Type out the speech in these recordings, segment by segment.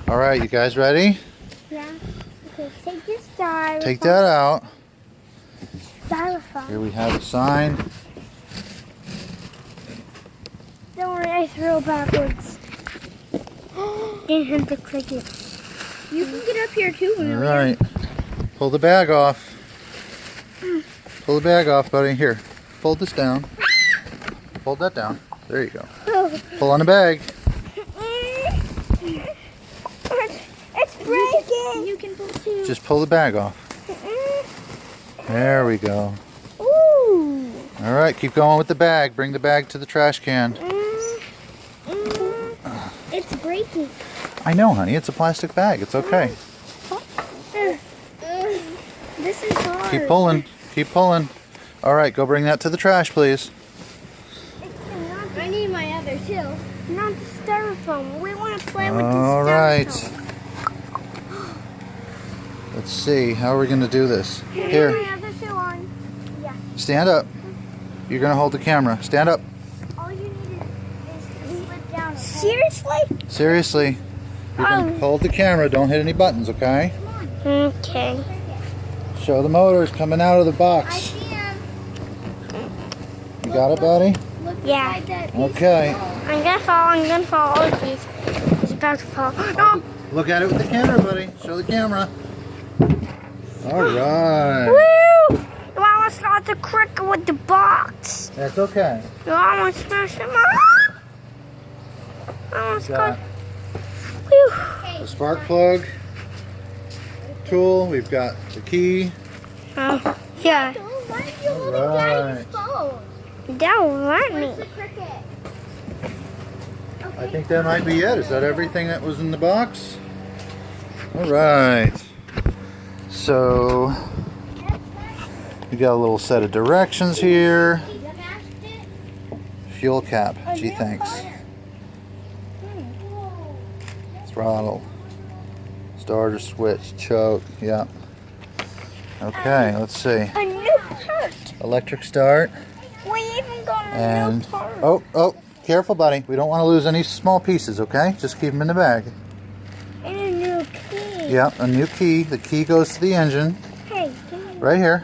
All right, you guys ready? Yeah. Okay, take this styrofoam. Take that out. Styrofoam. Here we have a sign. Don't worry, I throw backwards. Didn't have to click it. You can get up here too, Amelia. All right. Pull the bag off. Pull the bag off, buddy. Here. Fold this down. Fold that down. There you go. Pull on the bag. It's breaking. You can pull too. Just pull the bag off. There we go. Ooh. All right, keep going with the bag. Bring the bag to the trash can. It's breaking. I know, honey. It's a plastic bag. It's okay. This is hard. Keep pulling. Keep pulling. All right, go bring that to the trash, please. I need my other too. Not the styrofoam. We want to play with the styrofoam. All right. Let's see. How are we going to do this? Here. My other two on. Yeah. Stand up. You're going to hold the camera. Stand up. All you need is to slip down. Okay? Seriously? Seriously. You're going to hold the camera. Don't hit any buttons, okay? Okay. Show the motors coming out of the I box. see him. You got it, buddy? Yeah. Okay. I'm gonna fall. I'm gonna fall. Oh, jeez. It's about to fall. No. Look at it with the camera, buddy. Show the camera. All right. Woo! You almost got the cricket with the box. That's okay. You almost smashed him up. Almost got. Whew. The spark plug tool. We've got the key. Yeah. All right. Don't let me. I think that might be it. Is that everything that was in the box? All right. So we got a little set of directions here. Fuel cap. Gee, thanks. Throttle. Starter switch. Choke. Yep. Okay, let's see. A new part. Electric start. We even got a And new part. oh, careful, buddy. We don't want to lose any small pieces, okay? Just keep them in the bag. And a new key. Yep, a new key. The key goes to the engine. Hey, give me Right here.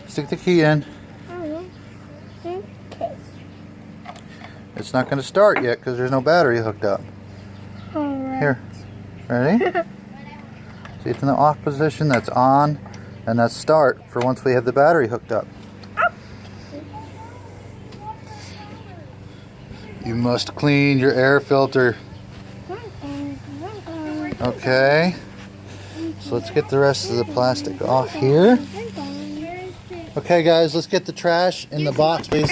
Stick the key in. Okay. It's not going to start yet because there's no battery hooked up. Alright. Here. Ready? See, it's in the off position. That's on. And that's start for once we have the battery hooked up. You must clean your air filter. Okay. So let's get the rest of the plastic off here. Okay, guys, let's get the trash in the box, please.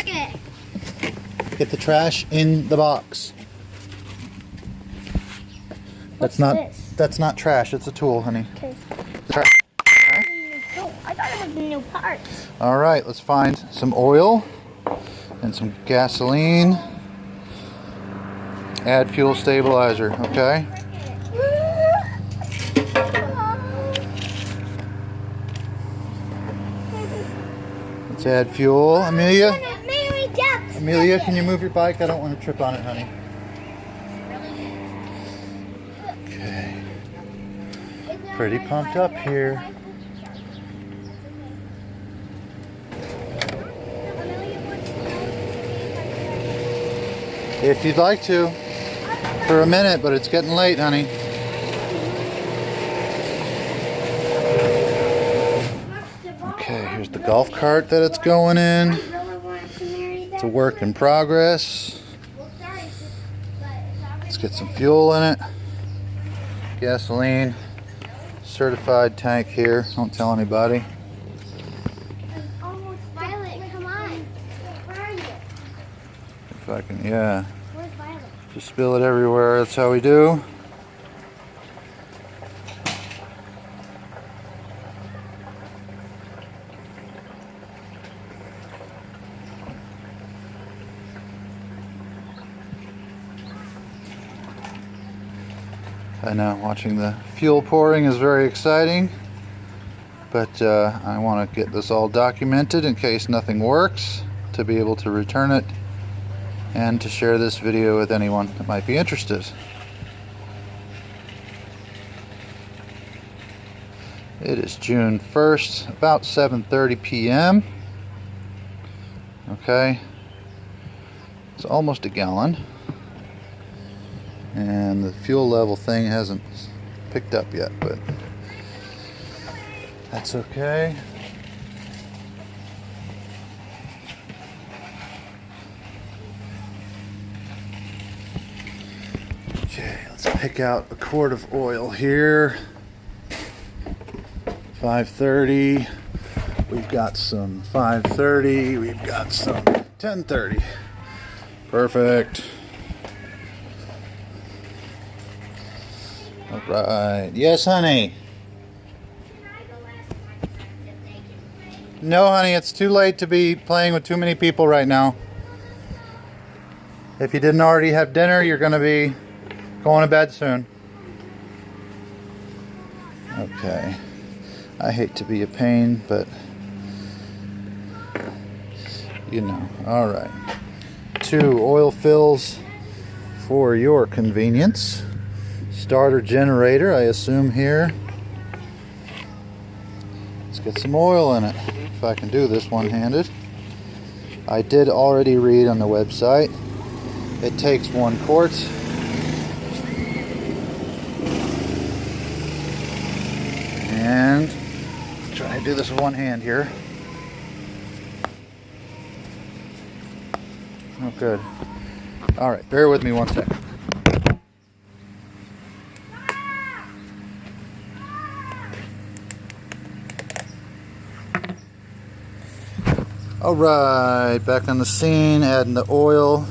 Get the trash in the box. That's not trash. It's a tool, honey. Okay. Trash. I thought it was a new part. All right, let's find some oil and some gasoline. Add fuel stabilizer, okay? Let's add fuel. Amelia, can you move your bike? I don't want to trip on it, honey. Okay. Pretty pumped up here. If you'd like to, for a minute, but it's getting late, honey. Okay, here's the golf cart that it's going in. It's a work in progress. Let's get some fuel in it. Gasoline. Certified tank here. Don't tell anybody. If I can, yeah. Just spill it everywhere. That's how we do. I know watching the fuel pouring is very exciting, but I want to get this all documented in case nothing works, to be able to return it and to share this video with anyone that might be interested. It is June 1st, about 7:30 p.m. Okay, it's almost a gallon, and the fuel level thing hasn't picked up yet, but that's okay. Okay, let's pick out a quart of oil here. 530. We've got some 530. We've got some 1030. Perfect. All right. Yes, honey. No, honey, it's too late to be playing with too many people right now. If you didn't already have dinner, you're going to be going to bed soon. Okay. I hate to be a pain, but you know. All right. 2 oil fills for your convenience. Starter generator, I assume here. Let's get some oil in it, if I can do this one-handed. I did already read on the website. It takes 1 quart. And try to do this with one hand here. Oh, good. All right, bear with me 1 second. All right, back on the scene, adding the oil.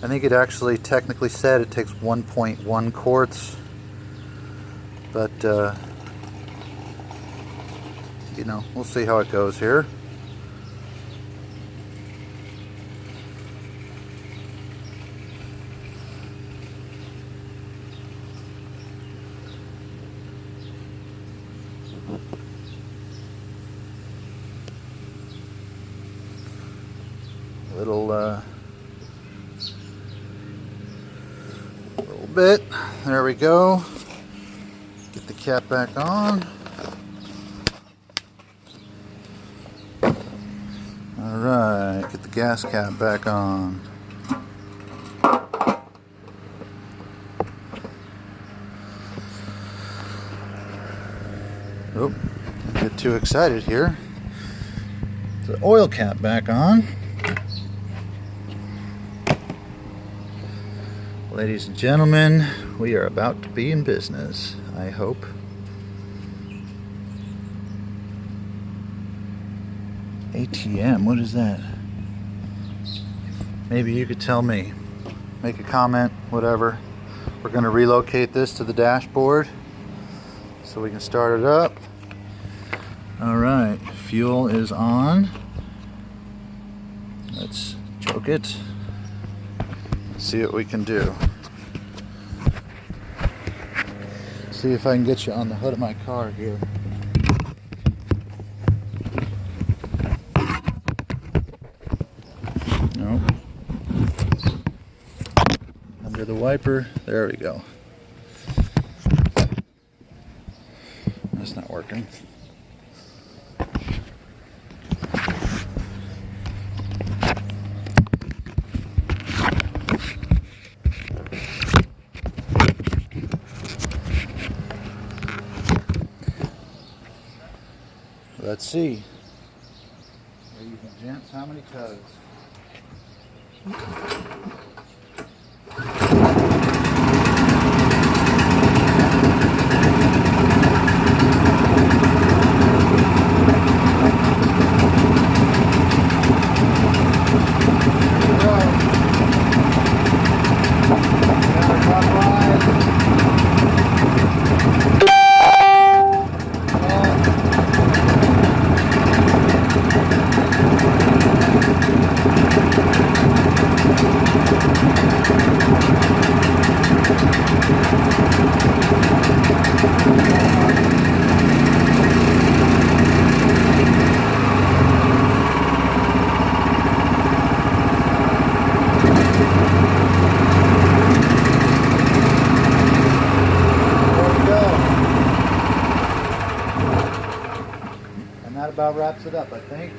I think it actually technically said it takes 1.1 quarts, but you know, we'll see how it goes here. Little bit. There we go. Get the cap back on. Alright, get the gas cap back on. Oh, don't get too excited here. The oil cap back on. Ladies and gentlemen, we are about to be in business, I hope. ATM, what is that? Maybe you could tell me. Make a comment, whatever. We're going to relocate this to the dashboard so we can start it up. Alright, fuel is on. Let's choke it. See what we can do. See if I can get you on the hood of my car here. Nope. Under the wiper. There we go. That's not working. Let's see. Ladies and gents, how many tugs? about wraps it up, I think.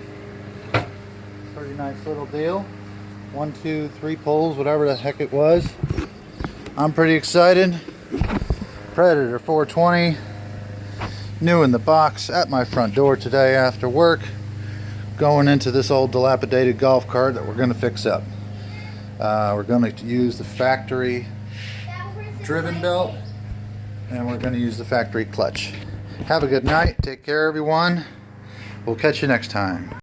Pretty nice little deal. 1, 2, 3 pulls, whatever the heck it was. I'm pretty excited. Predator 420, new in the box, at my front door today after work, going into this old dilapidated golf cart that we're going to fix up. We're going to use the factory driven belt, and we're going to use the factory clutch. Have a good night. Take care, everyone. We'll catch you next time.